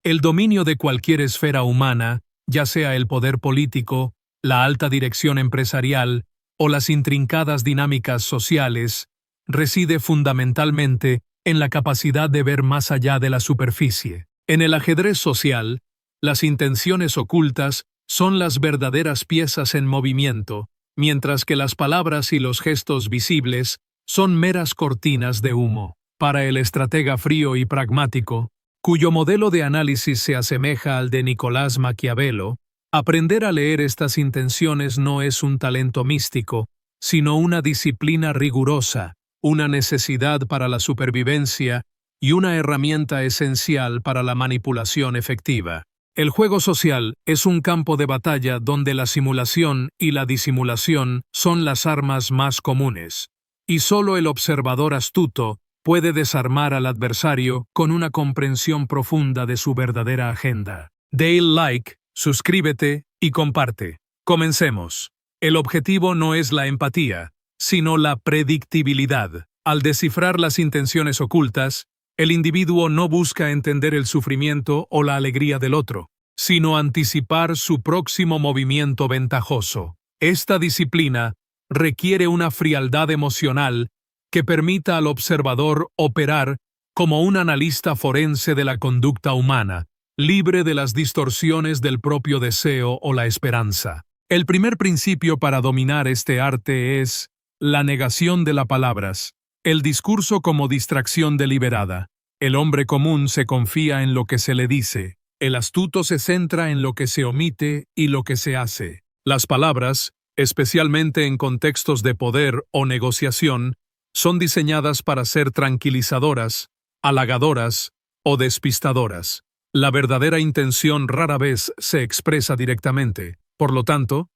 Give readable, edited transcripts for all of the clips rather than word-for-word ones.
El dominio de cualquier esfera humana, ya sea el poder político, la alta dirección empresarial o las intrincadas dinámicas sociales, reside fundamentalmente en la capacidad de ver más allá de la superficie. En el ajedrez social, las intenciones ocultas son las verdaderas piezas en movimiento, mientras que las palabras y los gestos visibles son meras cortinas de humo. Para el estratega frío y pragmático, cuyo modelo de análisis se asemeja al de Nicolás Maquiavelo, aprender a leer estas intenciones no es un talento místico, sino una disciplina rigurosa, una necesidad para la supervivencia y una herramienta esencial para la manipulación efectiva. El juego social es un campo de batalla donde la simulación y la disimulación son las armas más comunes, y solo el observador astuto puede desarmar al adversario con una comprensión profunda de su verdadera agenda. Dale like, suscríbete y comparte. Comencemos. El objetivo no es la empatía, sino la predictibilidad. Al descifrar las intenciones ocultas, el individuo no busca entender el sufrimiento o la alegría del otro, sino anticipar su próximo movimiento ventajoso. Esta disciplina requiere una frialdad emocional que permita al observador operar como un analista forense de la conducta humana, libre de las distorsiones del propio deseo o la esperanza. El primer principio para dominar este arte es la negación de las palabras, el discurso como distracción deliberada. El hombre común se confía en lo que se le dice, el astuto se centra en lo que se omite y lo que se hace. Las palabras, especialmente en contextos de poder o negociación, son diseñadas para ser tranquilizadoras, halagadoras o despistadoras. La verdadera intención rara vez se expresa directamente. Por lo tanto,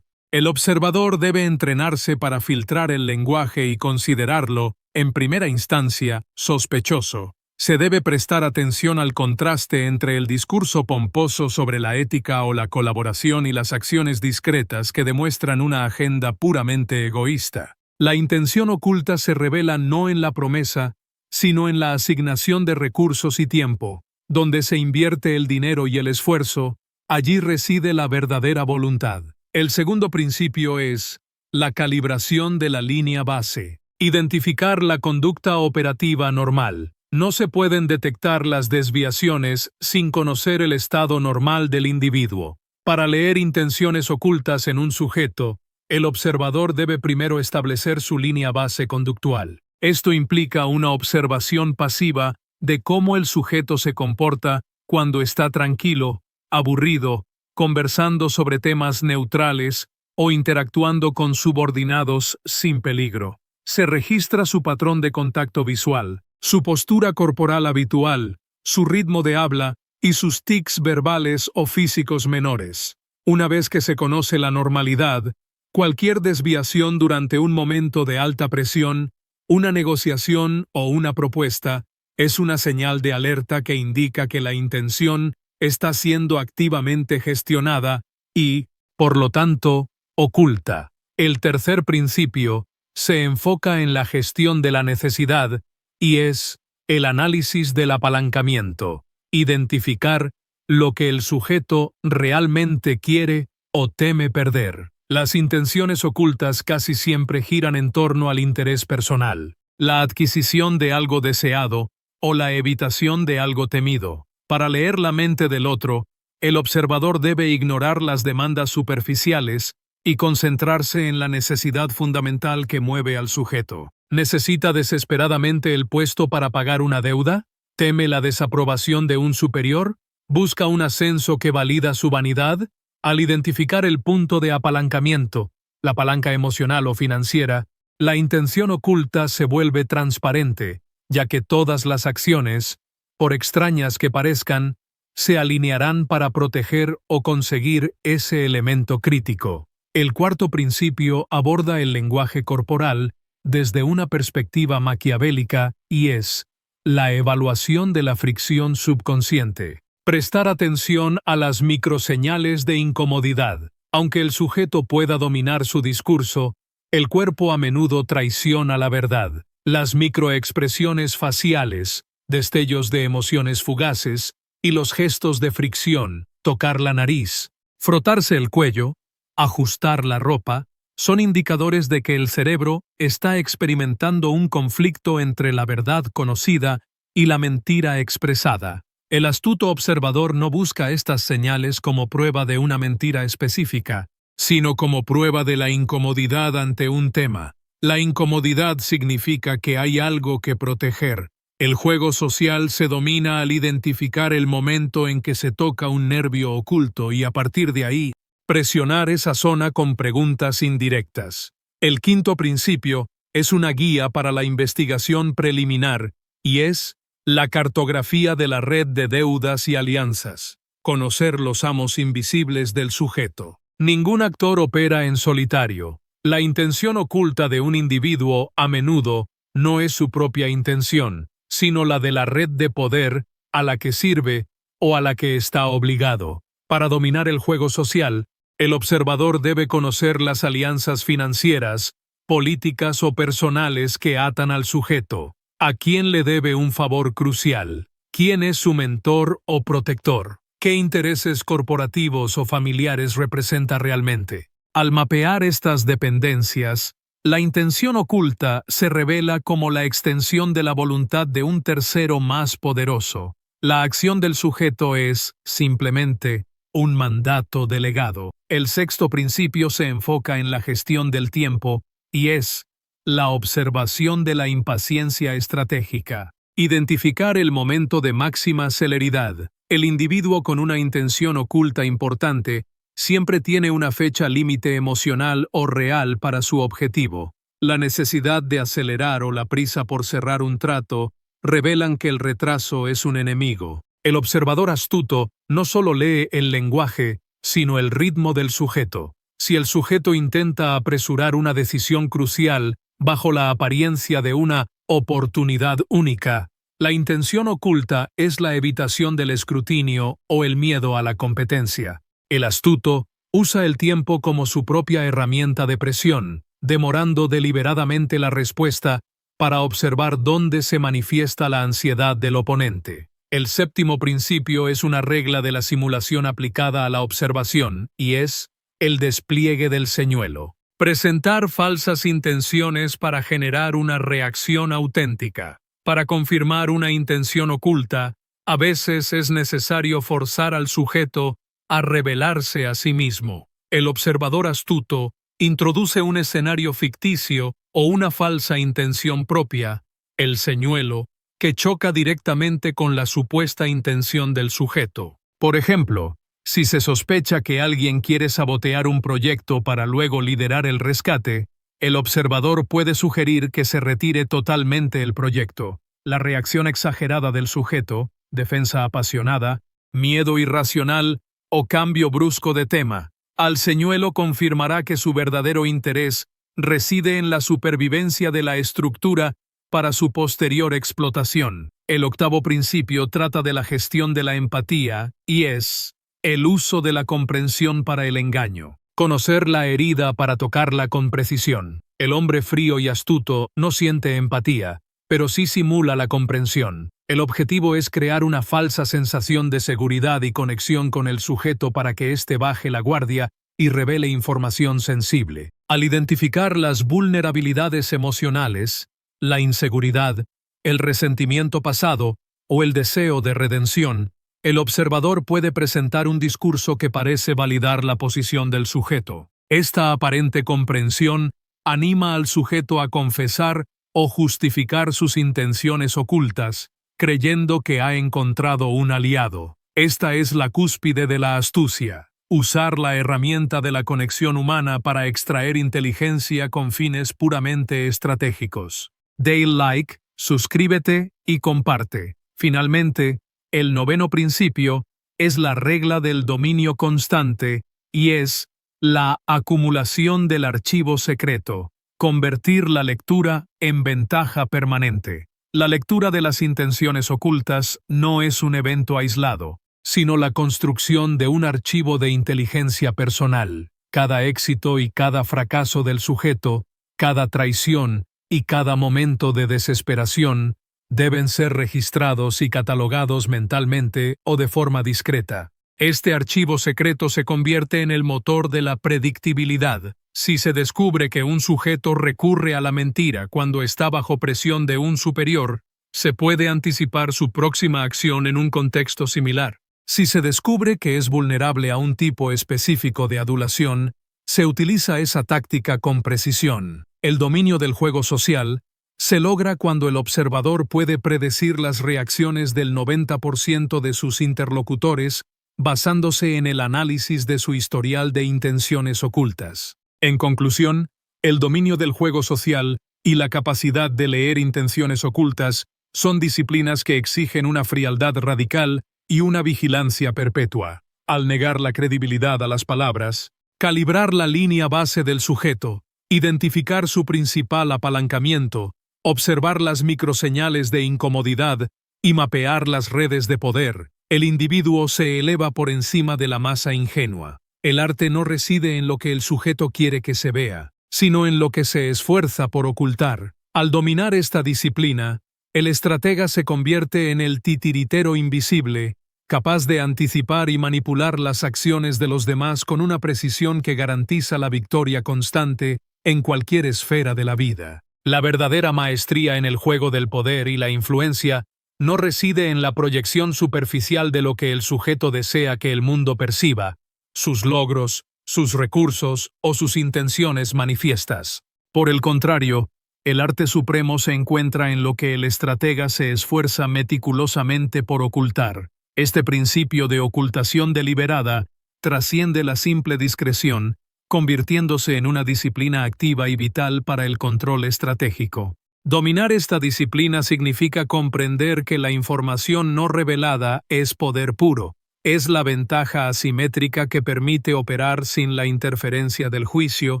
el observador debe entrenarse para filtrar el lenguaje y considerarlo, en primera instancia, sospechoso. Se debe prestar atención al contraste entre el discurso pomposo sobre la ética o la colaboración y las acciones discretas que demuestran una agenda puramente egoísta. La intención oculta se revela no en la promesa, sino en la asignación de recursos y tiempo. Donde se invierte el dinero y el esfuerzo, allí reside la verdadera voluntad. El segundo principio es la calibración de la línea base. Identificar la conducta operativa normal. No se pueden detectar las desviaciones sin conocer el estado normal del individuo. Para leer intenciones ocultas en un sujeto, el observador debe primero establecer su línea base conductual. Esto implica una observación pasiva de cómo el sujeto se comporta cuando está tranquilo, aburrido, conversando sobre temas neutrales o interactuando con subordinados sin peligro. Se registra su patrón de contacto visual, su postura corporal habitual, su ritmo de habla y sus tics verbales o físicos menores. Una vez que se conoce la normalidad, cualquier desviación durante un momento de alta presión, una negociación o una propuesta, es una señal de alerta que indica que la intención está siendo activamente gestionada y, por lo tanto, oculta. El tercer principio se enfoca en la gestión de la necesidad y es el análisis del apalancamiento, identificar lo que el sujeto realmente quiere o teme perder. Las intenciones ocultas casi siempre giran en torno al interés personal, la adquisición de algo deseado o la evitación de algo temido. Para leer la mente del otro, el observador debe ignorar las demandas superficiales y concentrarse en la necesidad fundamental que mueve al sujeto. ¿Necesita desesperadamente el puesto para pagar una deuda? ¿Teme la desaprobación de un superior? ¿Busca un ascenso que valida su vanidad? Al identificar el punto de apalancamiento, la palanca emocional o financiera, la intención oculta se vuelve transparente, ya que todas las acciones, por extrañas que parezcan, se alinearán para proteger o conseguir ese elemento crítico. El cuarto principio aborda el lenguaje corporal desde una perspectiva maquiavélica y es la evaluación de la fricción subconsciente. Prestar atención a las microseñales de incomodidad. Aunque el sujeto pueda dominar su discurso, el cuerpo a menudo traiciona la verdad. Las microexpresiones faciales, destellos de emociones fugaces, y los gestos de fricción, tocar la nariz, frotarse el cuello, ajustar la ropa, son indicadores de que el cerebro está experimentando un conflicto entre la verdad conocida y la mentira expresada. El astuto observador no busca estas señales como prueba de una mentira específica, sino como prueba de la incomodidad ante un tema. La incomodidad significa que hay algo que proteger. El juego social se domina al identificar el momento en que se toca un nervio oculto y a partir de ahí, presionar esa zona con preguntas indirectas. El quinto principio es una guía para la investigación preliminar y es la cartografía de la red de deudas y alianzas. Conocer los amos invisibles del sujeto. Ningún actor opera en solitario. La intención oculta de un individuo, a menudo, no es su propia intención, sino la de la red de poder a la que sirve o a la que está obligado. Para dominar el juego social, el observador debe conocer las alianzas financieras, políticas o personales que atan al sujeto. ¿A quién le debe un favor crucial? ¿Quién es su mentor o protector? ¿Qué intereses corporativos o familiares representa realmente? Al mapear estas dependencias, la intención oculta se revela como la extensión de la voluntad de un tercero más poderoso. La acción del sujeto es, simplemente, un mandato delegado. El sexto principio se enfoca en la gestión del tiempo y es la observación de la impaciencia estratégica. Identificar el momento de máxima celeridad. El individuo con una intención oculta importante siempre tiene una fecha límite emocional o real para su objetivo. La necesidad de acelerar o la prisa por cerrar un trato revelan que el retraso es un enemigo. El observador astuto no solo lee el lenguaje, sino el ritmo del sujeto. Si el sujeto intenta apresurar una decisión crucial bajo la apariencia de una oportunidad única, la intención oculta es la evitación del escrutinio o el miedo a la competencia. El astuto usa el tiempo como su propia herramienta de presión, demorando deliberadamente la respuesta para observar dónde se manifiesta la ansiedad del oponente. El séptimo principio es una regla de la simulación aplicada a la observación, y es el despliegue del señuelo. Presentar falsas intenciones para generar una reacción auténtica. Para confirmar una intención oculta, a veces es necesario forzar al sujeto a revelarse a sí mismo. El observador astuto introduce un escenario ficticio o una falsa intención propia, el señuelo, que choca directamente con la supuesta intención del sujeto. Por ejemplo, si se sospecha que alguien quiere sabotear un proyecto para luego liderar el rescate, el observador puede sugerir que se retire totalmente el proyecto. La reacción exagerada del sujeto, defensa apasionada, miedo irracional o cambio brusco de tema, al señuelo confirmará que su verdadero interés reside en la supervivencia de la estructura para su posterior explotación. El octavo principio trata de la gestión de la empatía y es el uso de la comprensión para el engaño. Conocer la herida para tocarla con precisión. El hombre frío y astuto no siente empatía, pero sí simula la comprensión. El objetivo es crear una falsa sensación de seguridad y conexión con el sujeto para que éste baje la guardia y revele información sensible. Al identificar las vulnerabilidades emocionales, la inseguridad, el resentimiento pasado o el deseo de redención, el observador puede presentar un discurso que parece validar la posición del sujeto. Esta aparente comprensión anima al sujeto a confesar o justificar sus intenciones ocultas, creyendo que ha encontrado un aliado. Esta es la cúspide de la astucia. Usar la herramienta de la conexión humana para extraer inteligencia con fines puramente estratégicos. Dale like, suscríbete y comparte. Finalmente, el noveno principio es la regla del dominio constante y es la acumulación del archivo secreto, convertir la lectura en ventaja permanente. La lectura de las intenciones ocultas no es un evento aislado, sino la construcción de un archivo de inteligencia personal. Cada éxito y cada fracaso del sujeto, cada traición y cada momento de desesperación Deben ser registrados y catalogados mentalmente o de forma discreta. Este archivo secreto se convierte en el motor de la predictibilidad. Si se descubre que un sujeto recurre a la mentira cuando está bajo presión de un superior, se puede anticipar su próxima acción en un contexto similar. Si se descubre que es vulnerable a un tipo específico de adulación, se utiliza esa táctica con precisión. El dominio del juego social se logra cuando el observador puede predecir las reacciones del 90% de sus interlocutores basándose en el análisis de su historial de intenciones ocultas. En conclusión, el dominio del juego social y la capacidad de leer intenciones ocultas son disciplinas que exigen una frialdad radical y una vigilancia perpetua. Al negar la credibilidad a las palabras, calibrar la línea base del sujeto, identificar su principal apalancamiento, observar las microseñales de incomodidad y mapear las redes de poder, el individuo se eleva por encima de la masa ingenua. El arte no reside en lo que el sujeto quiere que se vea, sino en lo que se esfuerza por ocultar. Al dominar esta disciplina, el estratega se convierte en el titiritero invisible, capaz de anticipar y manipular las acciones de los demás con una precisión que garantiza la victoria constante en cualquier esfera de la vida. La verdadera maestría en el juego del poder y la influencia no reside en la proyección superficial de lo que el sujeto desea que el mundo perciba, sus logros, sus recursos o sus intenciones manifiestas. Por el contrario, el arte supremo se encuentra en lo que el estratega se esfuerza meticulosamente por ocultar. Este principio de ocultación deliberada trasciende la simple discreción, convirtiéndose en una disciplina activa y vital para el control estratégico. Dominar esta disciplina significa comprender que la información no revelada es poder puro. Es la ventaja asimétrica que permite operar sin la interferencia del juicio,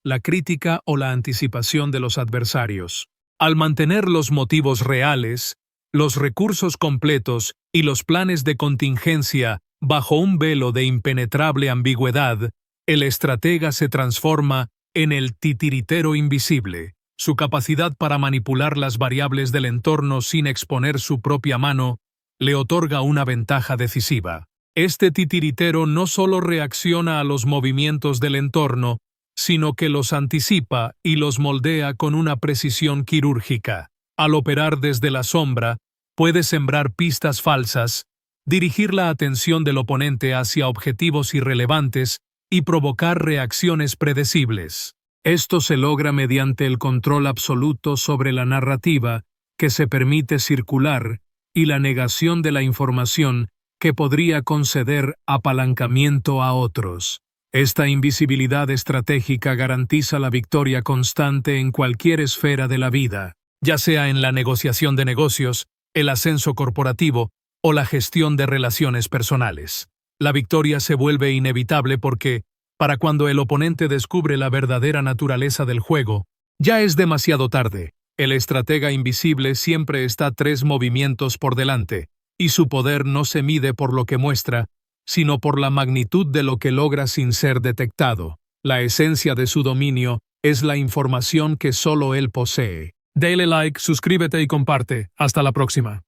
la crítica o la anticipación de los adversarios. Al mantener los motivos reales, los recursos completos y los planes de contingencia bajo un velo de impenetrable ambigüedad, el estratega se transforma en el titiritero invisible. Su capacidad para manipular las variables del entorno sin exponer su propia mano le otorga una ventaja decisiva. Este titiritero no solo reacciona a los movimientos del entorno, sino que los anticipa y los moldea con una precisión quirúrgica. Al operar desde la sombra, puede sembrar pistas falsas, dirigir la atención del oponente hacia objetivos irrelevantes y provocar reacciones predecibles. Esto se logra mediante el control absoluto sobre la narrativa que se permite circular y la negación de la información que podría conceder apalancamiento a otros. Esta invisibilidad estratégica garantiza la victoria constante en cualquier esfera de la vida, ya sea en la negociación de negocios, el ascenso corporativo o la gestión de relaciones personales. La victoria se vuelve inevitable porque, para cuando el oponente descubre la verdadera naturaleza del juego, ya es demasiado tarde. El estratega invisible siempre está 3 movimientos por delante, y su poder no se mide por lo que muestra, sino por la magnitud de lo que logra sin ser detectado. La esencia de su dominio es la información que solo él posee. Dale like, suscríbete y comparte. Hasta la próxima.